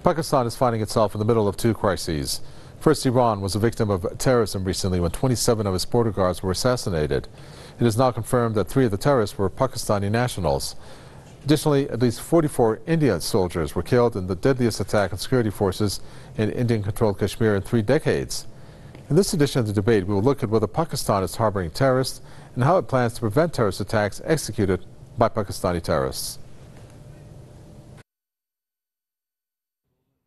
Pakistan is finding itself in the middle of two crises. First, Iran was a victim of terrorism recently when 27 of its border guards were assassinated. It is now confirmed that 3 of the terrorists were Pakistani nationals. Additionally, at least 44 Indian soldiers were killed in the deadliest attack on security forces in Indian-controlled Kashmir in 3 decades. In this edition of the debate, we will look at whether Pakistan is harboring terrorists and how it plans to prevent terrorist attacks executed by Pakistani terrorists.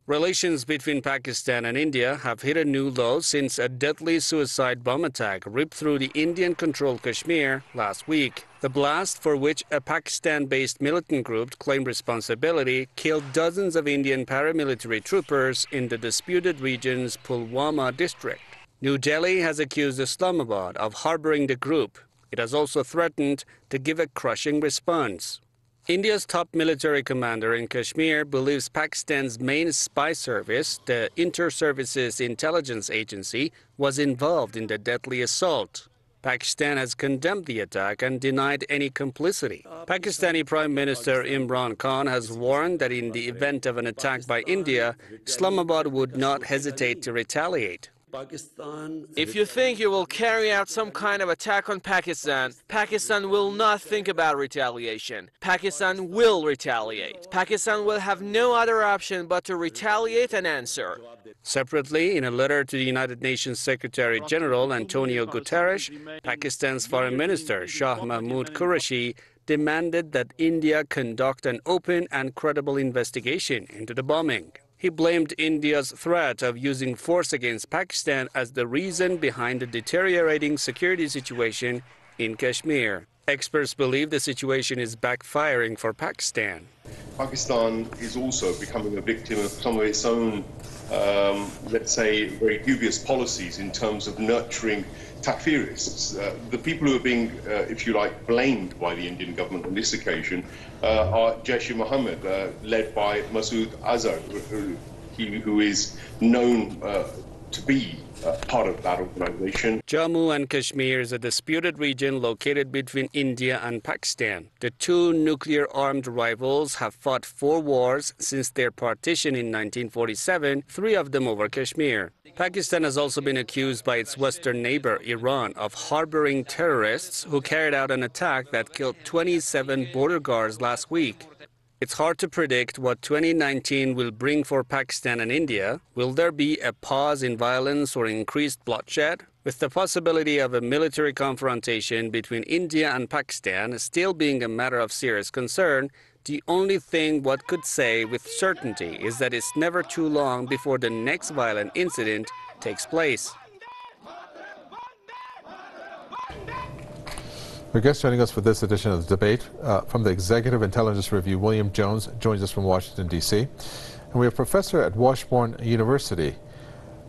Relations between Pakistan and India have hit a new low since a deadly suicide bomb attack ripped through the Indian-controlled Kashmir last week. The blast, for which a Pakistan-based militant group claimed responsibility, killed dozens of Indian paramilitary troopers in the disputed region's Pulwama district. New Delhi has accused Islamabad of harboring the group. It has also threatened to give a crushing response. India's top military commander in Kashmir believes Pakistan's main spy service, the Inter-Services Intelligence Agency, was involved in the deadly assault. Pakistan has condemned the attack and denied any complicity. Pakistani Prime Minister Imran Khan has warned that in the event of an attack by India, Islamabad would not hesitate to retaliate. If you think you will carry out some kind of attack on Pakistan, Pakistan will not think about retaliation. Pakistan will retaliate. Pakistan will have no other option but to retaliate and answer. Separately, in a letter to the United Nations Secretary General Antonio Guterres, Pakistan's Foreign Minister Shah Mahmood Qureshi demanded that India conduct an open and credible investigation into the bombing. He blamed India's threat of using force against Pakistan as the reason behind the deteriorating security situation in Kashmir. Experts believe the situation is backfiring for Pakistan. Pakistan is also becoming a victim of some of its own, let's say, very dubious policies in terms of nurturing Takfirists. The people who are being, if you like, blamed by the Indian government on this occasion are Jaish-e-Mohammed, led by Masood Azhar, who is known to be part of that organization. Jammu and Kashmir is a disputed region located between India and Pakistan. The two nuclear-armed rivals have fought 4 wars since their partition in 1947, 3 of them over Kashmir. Pakistan has also been accused by its western neighbor, Iran, of harboring terrorists who carried out an attack that killed 27 border guards last week. It's hard to predict what 2019 will bring for Pakistan and India. Will there be a pause in violence or increased bloodshed? With the possibility of a military confrontation between India and Pakistan still being a matter of serious concern, the only thing one could say with certainty is that it's never too long before the next violent incident takes place. Our guest joining us for this edition of the debate from the Executive Intelligence Review, William Jones, joins us from Washington, D.C. And we have Professor at Washburn University,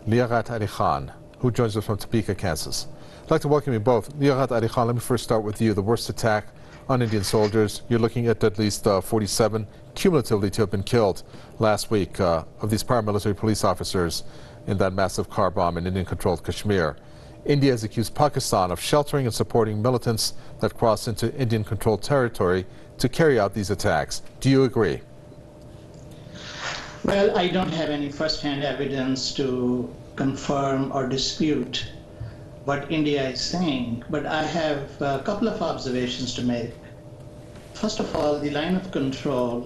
Liaquat Ali Khan, who joins us from Topeka, Kansas. I'd like to welcome you both. Liaquat Ali Khan, let me first start with you. The worst attack on Indian soldiers. You're looking at least 47 cumulatively to have been killed last week of these paramilitary police officers in that massive car bomb in Indian-controlled Kashmir. India has accused Pakistan of sheltering and supporting militants that crossed into Indian-controlled territory to carry out these attacks. Do you agree? Well, I don't have any first-hand evidence to confirm or dispute what India is saying, but I have a couple of observations to make. First of all, the line of control,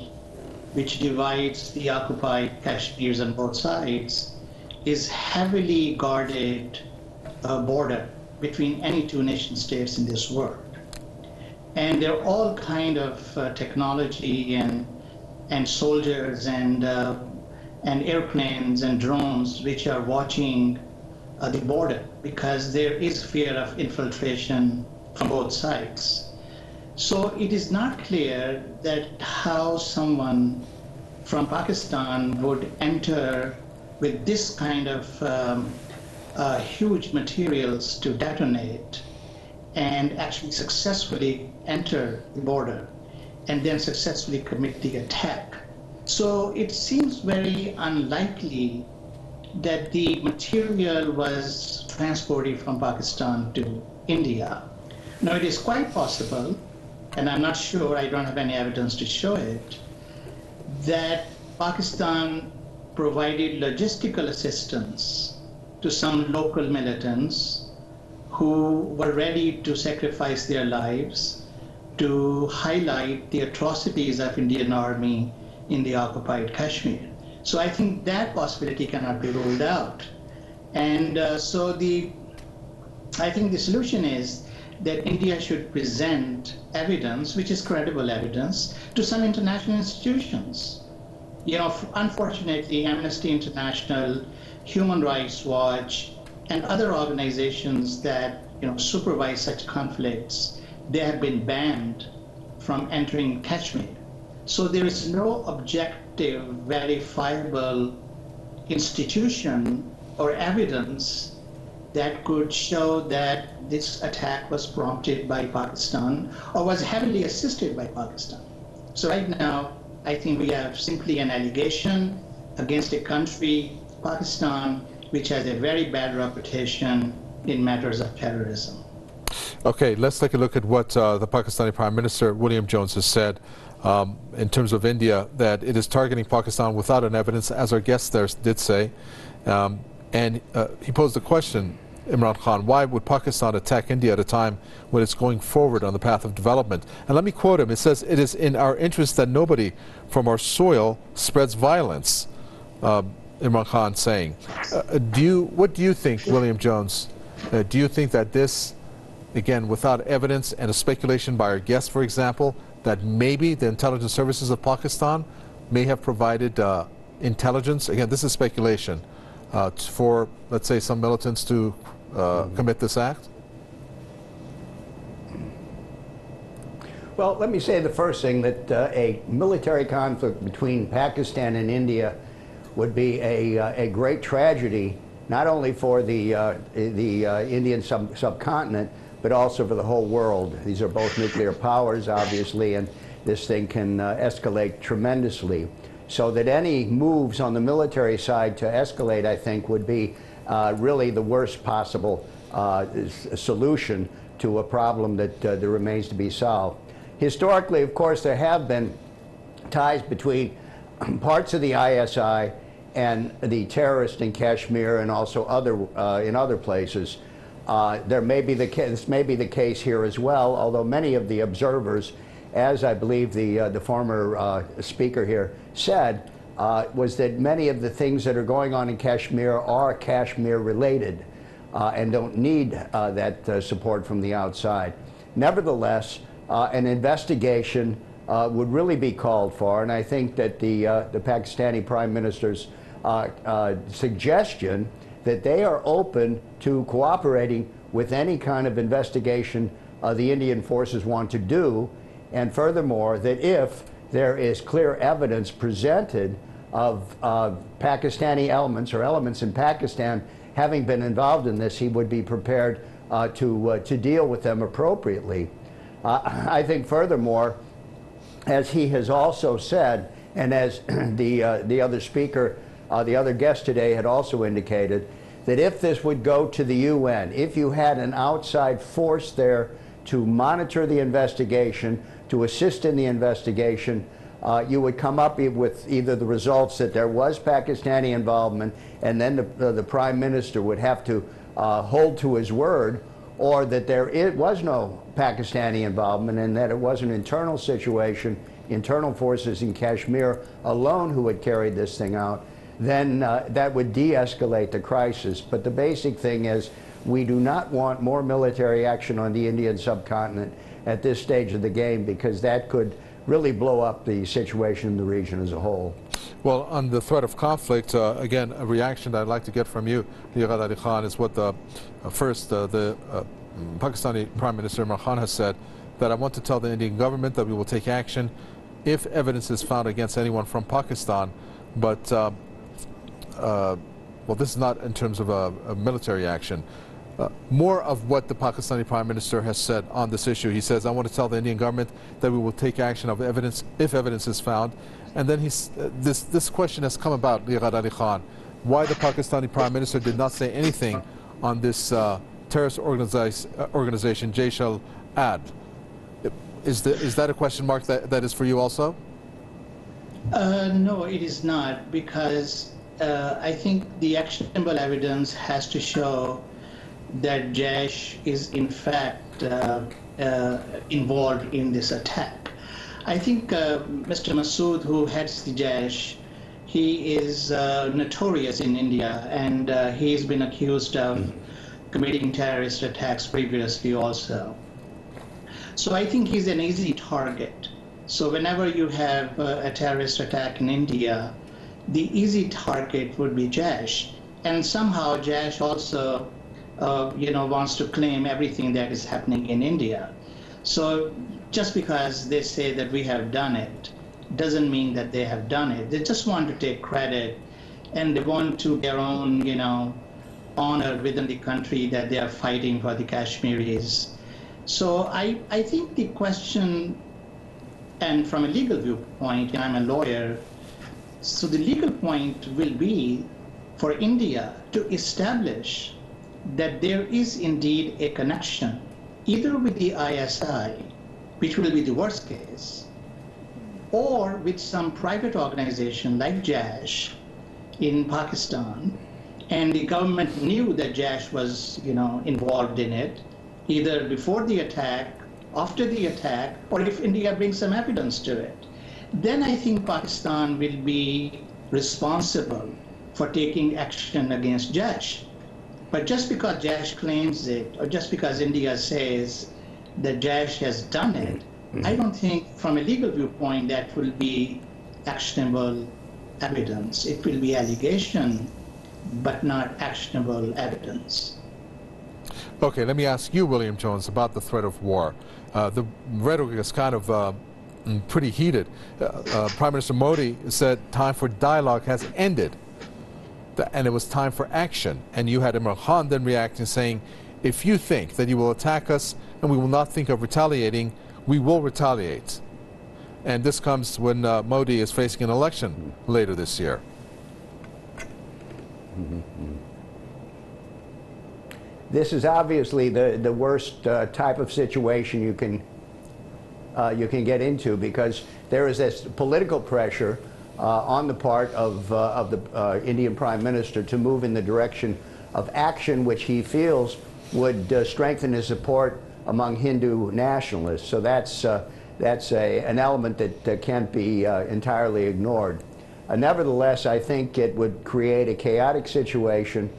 which divides the occupied Kashmirs on both sides, is heavily guarded border between any 2 nation states in this world. And there are all kind of technology and soldiers and airplanes and drones which are watching the border because there is fear of infiltration from both sides. So it is not clear that how someone from Pakistan would enter with this kind of huge materials to detonate and actually successfully enter the border and then successfully commit the attack. So it seems very unlikely that the material was transported from Pakistan to India. Now it is quite possible, and I'm not sure, I don't have any evidence to show it, that Pakistan provided logistical assistance to some local militants who were ready to sacrifice their lives to highlight the atrocities of Indian Army in the occupied Kashmir. So I think that possibility cannot be ruled out. And I think the solution is that India should present evidence, which is credible evidence, to some international institutions. You know, unfortunately, Amnesty International, Human Rights Watch, and other organizations that, you know, supervise such conflicts, they have been banned from entering Kashmir. So there is no objective, verifiable institution or evidence that could show that this attack was prompted by Pakistan or was heavily assisted by Pakistan. So right now, I think we have simply an allegation against a country, Pakistan, which has a very bad reputation in matters of terrorism. Okay, let's take a look at what the Pakistani Prime Minister, William Jones, has said in terms of India, that it is targeting Pakistan without an evidence, as our guest there did say. And he posed the question, Imran Khan, why would Pakistan attack India at a time when it's going forward on the path of development? And let me quote him. It says, "It is in our interest that nobody from our soil spreads violence." Imran Khan saying. What do you think, William Jones? Do you think that this, again, without evidence and a speculation by our guest, for example, that maybe the intelligence services of Pakistan may have provided intelligence, again, this is speculation, for, let's say, some militants to commit this act? Well, let me say the first thing, that a military conflict between Pakistan and India would be a great tragedy, not only for the Indian subcontinent, but also for the whole world. These are both nuclear powers, obviously, and this thing can escalate tremendously. So that any moves on the military side to escalate, I think, would be really the worst possible solution to a problem that remains to be solved. Historically, of course, there have been ties between parts of the ISI and the terrorists in Kashmir and also in other places. This may be the case here as well, although many of the observers, as I believe the former speaker here said, was that many of the things that are going on in Kashmir are Kashmir related and don't need that support from the outside. Nevertheless, an investigation would really be called for, and I think that the Pakistani Prime Minister's suggestion that they are open to cooperating with any kind of investigation the Indian forces want to do, and furthermore, that if there is clear evidence presented of Pakistani elements or elements in Pakistan having been involved in this, he would be prepared to deal with them appropriately. I think furthermore, as he has also said, and as the other speaker, the other guest today had also indicated, that if this would go to the UN, if you had an outside force there to monitor the investigation, to assist in the investigation, you would come up with either the results that there was Pakistani involvement, and then the Prime Minister would have to hold to his word, or that there was no Pakistani involvement and that it was an internal situation, internal forces in Kashmir alone who had carried this thing out, then that would de-escalate the crisis. But the basic thing is, we do not want more military action on the Indian subcontinent at this stage of the game, because that could really blow up the situation in the region as a whole. Well, on the threat of conflict, again, a reaction that I'd like to get from you, Liaquat Ali Khan, is what the Pakistani Prime Minister Imran Khan has said, that I want to tell the Indian government that we will take action if evidence is found against anyone from Pakistan. But, well, this is not in terms of a military action. More of what the Pakistani Prime Minister has said on this issue. He says, I want to tell the Indian government that we will take action of evidence if evidence is found. And then this question has come about, Liaquat Ali Khan, why the Pakistani Prime Minister did not say anything on this terrorist organization, Jaish al-Ad. Is that a question mark that is for you also? No, it is not, because I think the actionable evidence has to show that Jaish is in fact involved in this attack. I think Mr. Masood, who heads the Jaish, he is notorious in India, and he's been accused of committing terrorist attacks previously also. So I think he's an easy target. So whenever you have a terrorist attack in India, the easy target would be Jaish. And somehow Jaish also wants to claim everything that is happening in India. So just because they say that we have done it, doesn't mean that they have done it. They just want to take credit, and they want to their own, honor within the country that they are fighting for the Kashmiris. So I think the question, and from a legal viewpoint, and I'm a lawyer, so the legal point will be for India to establish that there is indeed a connection, either with the ISI, which will be the worst case, or with some private organization like Jaish in Pakistan, and the government knew that Jaish was, involved in it, either before the attack, after the attack, or if India brings some evidence to it. Then I think Pakistan will be responsible for taking action against Jaish. But just because Jaish claims it, or just because India says that Jaish has done it, I don't think from a legal viewpoint that will be actionable evidence. It will be allegation, but not actionable evidence. Okay, let me ask you, William Jones, about the threat of war. The rhetoric is kind of pretty heated. Prime Minister Modi said time for dialogue has ended, and it was time for action. And you had Imran Khan then reacting, saying, if you think that you will attack us and we will not think of retaliating, we will retaliate. And this comes when Modi is facing an election later this year. This is obviously the worst type of situation you can get into, because there is this political pressure on the part of the Indian Prime Minister to move in the direction of action which he feels would strengthen his support among Hindu nationalists. So that's an element that can't be entirely ignored. Nevertheless, I think it would create a chaotic situation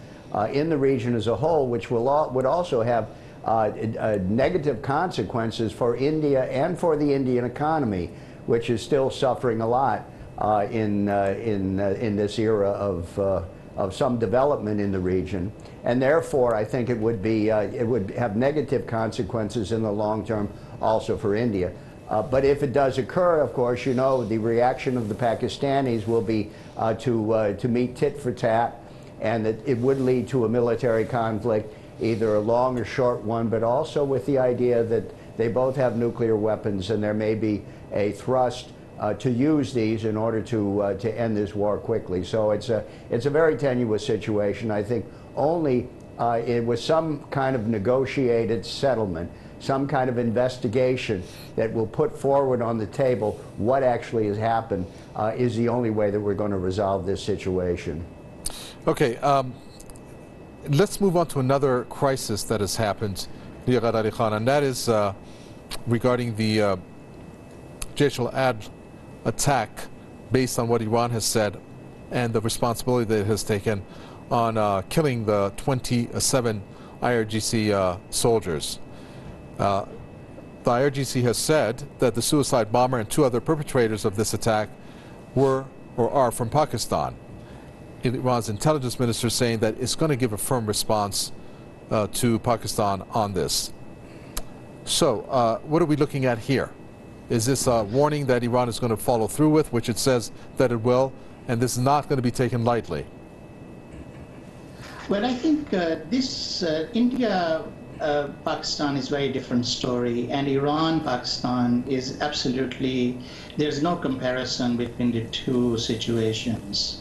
in the region as a whole, which would also have negative consequences for India and for the Indian economy, which is still suffering a lot in this era of some development in the region. And therefore, I think it would have negative consequences in the long term also for India. But if it does occur, of course, the reaction of the Pakistanis will be to meet tit for tat, and that it would lead to a military conflict, either a long or short one, but also with the idea that they both have nuclear weapons, and there may be a thrust to use these in order to end this war quickly. So it's a very tenuous situation. I think only with some kind of negotiated settlement, some kind of investigation that will put forward on the table what actually has happened is the only way that we're going to resolve this situation. Okay, let's move on to another crisis that has happened, Liaqat Ali Khan, and that is regarding the Jaish al-Adl attack, based on what Iran has said and the responsibility that it has taken on killing the 27 IRGC soldiers. The IRGC has said that the suicide bomber and 2 other perpetrators of this attack were or are from Pakistan. Iran's intelligence minister saying that it's going to give a firm response to Pakistan on this. So what are we looking at here? Is this a warning that Iran is going to follow through with, which it says that it will, and this is not going to be taken lightly? Well, I think this India-Pakistan is a very different story, and Iran-Pakistan is absolutely, there's no comparison between the two situations.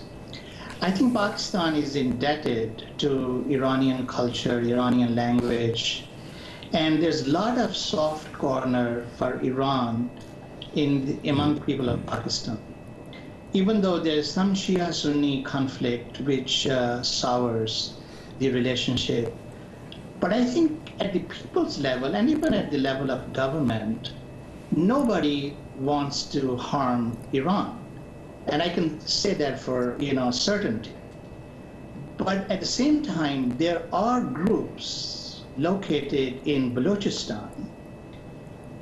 I think Pakistan is indebted to Iranian culture, Iranian language, and there's a lot of soft corner for Iran among people of Pakistan. even though there is some Shia-Sunni conflict which sours the relationship. But I think at the people's level, and even at the level of government, nobody wants to harm Iran. And I can say that for certainty. But at the same time, there are groups located in Balochistan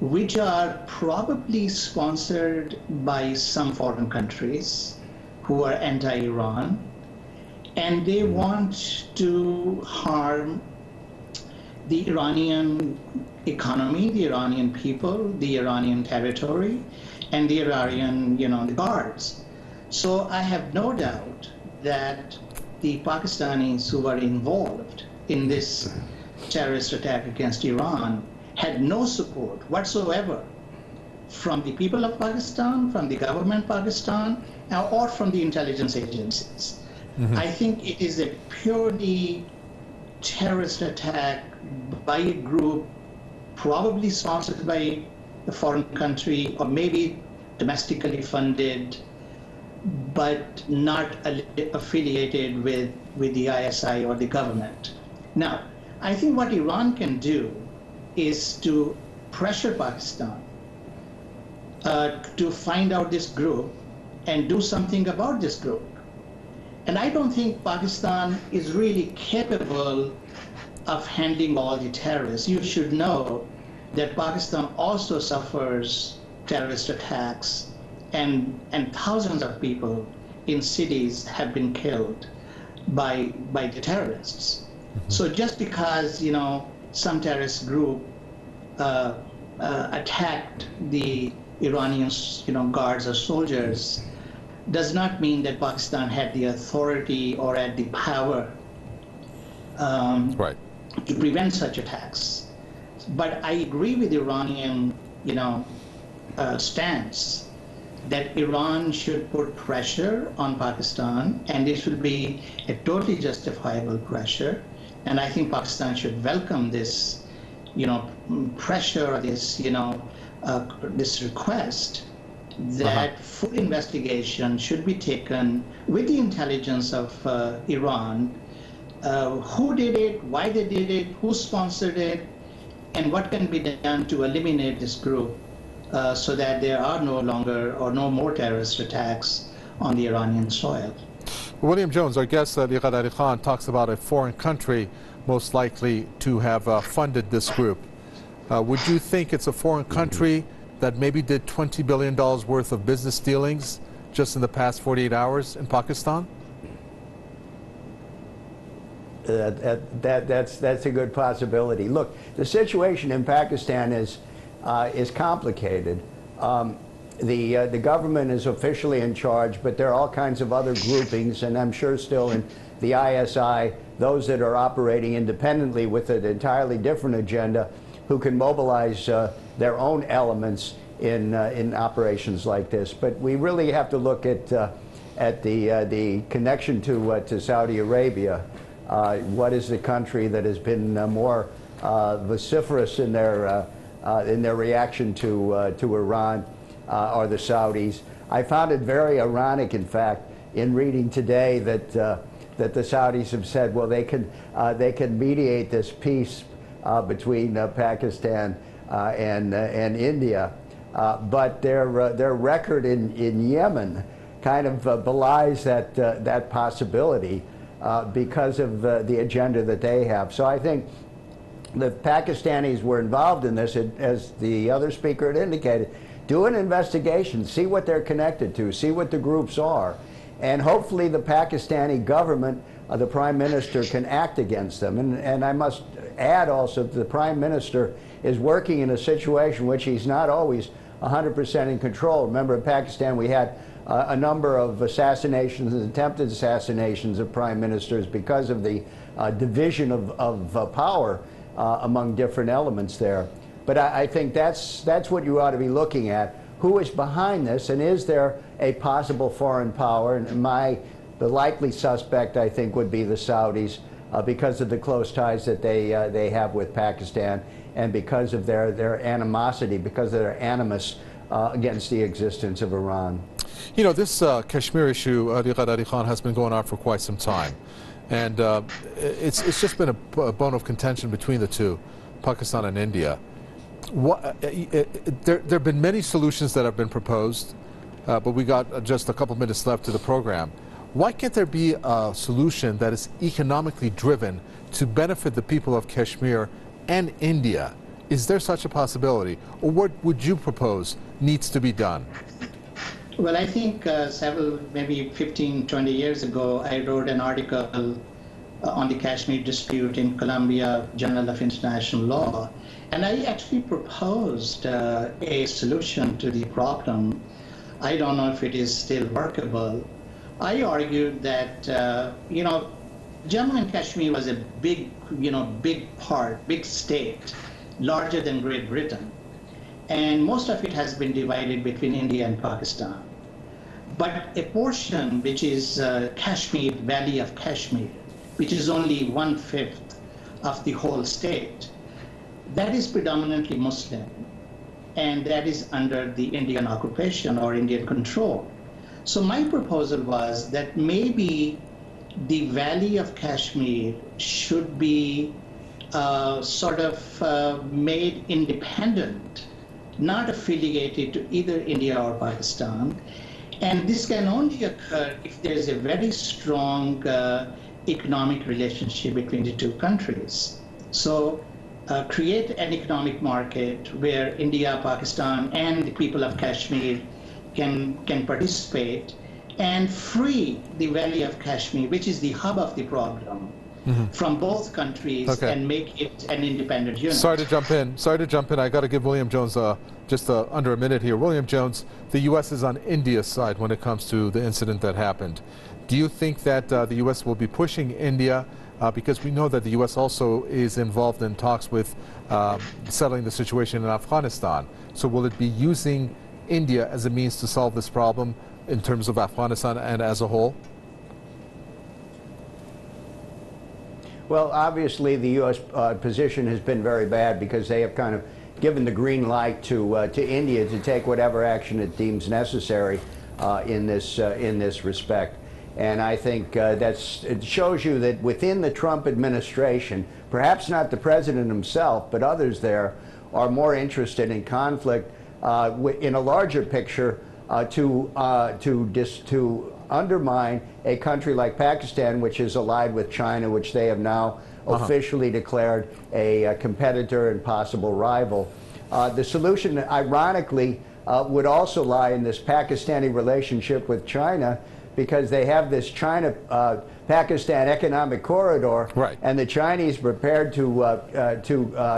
which are probably sponsored by some foreign countries who are anti-Iran, and they want to harm the Iranian economy, the Iranian people, the Iranian territory, and the Iranian, the guards. So I have no doubt that the Pakistanis who were involved in this terrorist attack against Iran had no support whatsoever from the people of Pakistan, from the government of Pakistan, or from the intelligence agencies. Mm-hmm. I think it is a purely terrorist attack by a group probably sponsored by a foreign country or maybe domestically funded, but not affiliated with the ISI or the government. Now, I think what Iran can do is to pressure Pakistan to find out this group and do something about this group. And I don't think Pakistan is really capable of handling all the terrorists. You should know that Pakistan also suffers terrorist attacks, and thousands of people in cities have been killed by the terrorists. Mm-hmm. So just because some terrorist group attacked the Iranian guards or soldiers does not mean that Pakistan had the authority or had the power right. to prevent such attacks. But I agree with the Iranian stance that Iran should put pressure on Pakistan, and this will be a totally justifiable pressure. And I think Pakistan should welcome this, pressure or this, this request that full investigation should be taken with the intelligence of Iran. Who did it, why they did it, who sponsored it, and what can be done to eliminate this group so that there are no longer or no more terrorist attacks on the Iranian soil. William Jones, our guest, Liaqat Ali Khan, talks about a foreign country most likely to have funded this group. Would you think it's a foreign country that maybe did $20 billion worth of business dealings just in the past 48 hours in Pakistan? That's a good possibility. Look, the situation in Pakistan is complicated. The government is officially in charge, but there are all kinds of other groupings, and I'm sure still in the ISI, those that are operating independently with an entirely different agenda, who can mobilize their own elements in operations like this. But we really have to look at the connection to Saudi Arabia. What is the country that has been more vociferous in their reaction to Iran? Are the Saudis. I found it very ironic, in fact, in reading today that the Saudis have said, well, they can mediate this peace between Pakistan and India, but their record in Yemen kind of belies that possibility because of the agenda that they have. So I think the Pakistanis were involved in this, as the other speaker had indicated. Do an investigation, see what they're connected to, see what the groups are, and hopefully the Pakistani government, the Prime Minister, can act against them. And I must add also that the Prime Minister is working in a situation which he's not always 100% in control. Remember, in Pakistan we had a number of assassinations and attempted assassinations of Prime Ministers because of the division of power among different elements there. But I think that's what you ought to be looking at. Who is behind this, and is there a possible foreign power? And the likely suspect, I think, would be the Saudis because of the close ties that they have with Pakistan, and because of their animosity, because of their animus against the existence of Iran. You know, this Kashmir issue, Liaqat Ali Khan, has been going on for quite some time. And it's just been a bone of contention between the two, Pakistan and India. There have been many solutions that have been proposed, but we got just a couple minutes left to the program. Why can't there be a solution that is economically driven to benefit the people of Kashmir and India? Is there such a possibility? Or what would you propose needs to be done? Well, I think maybe 15, 20 years ago, I wrote an article on the Kashmir dispute in Columbia Journal of International Law. And I actually proposed a solution to the problem. I don't know if it is still workable. I argued that, Jammu and Kashmir was a big state, larger than Great Britain. And most of it has been divided between India and Pakistan. But a portion, which is Kashmir, Valley of Kashmir, which is only 1/5 of the whole state, that is predominantly Muslim, and that is under the Indian occupation or Indian control. So my proposal was that maybe the Valley of Kashmir should be made independent, not affiliated to either India or Pakistan. And this can only occur if there is a very strong economic relationship between the two countries. So create an economic market where India, Pakistan, and the people of Kashmir can participate and free the Valley of Kashmir, which is the hub of the problem, from both countries, and make it an independent unit. Sorry to jump in. I got to give William Jones just under a minute here. William Jones, the U.S. is on India's side when it comes to the incident that happened. Do you think that the U.S. will be pushing India? Because we know that the U.S. also is involved in talks with settling the situation in Afghanistan. So will it be using India as a means to solve this problem in terms of Afghanistan and as a whole? Well, obviously the U.S. Position has been very bad because they have kind of given the green light to India to take whatever action it deems necessary in this respect. And I think it shows you that within the Trump administration, perhaps not the president himself, but others there are more interested in conflict in a larger picture to undermine a country like Pakistan, which is allied with China, which they have now officially declared a competitor and possible rival. The solution, ironically, would also lie in this Pakistani relationship with China, because they have this China-Pakistan economic corridor, and the Chinese prepared to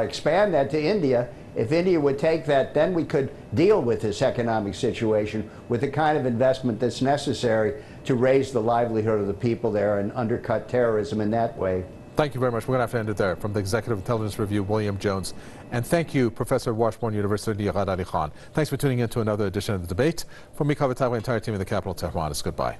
expand that to India. If India would take that, then we could deal with this economic situation with the kind of investment that's necessary to raise the livelihood of the people there and undercut terrorism in that way. Thank you very much. We're going to have to end it there. From the Executive Intelligence Review, William Jones. And thank you, Professor at Washburn University, Liaqat Ali Khan. Thanks for tuning in to another edition of The Debate. From me, Kaveh, the entire team in the capital, Tehran, it's goodbye.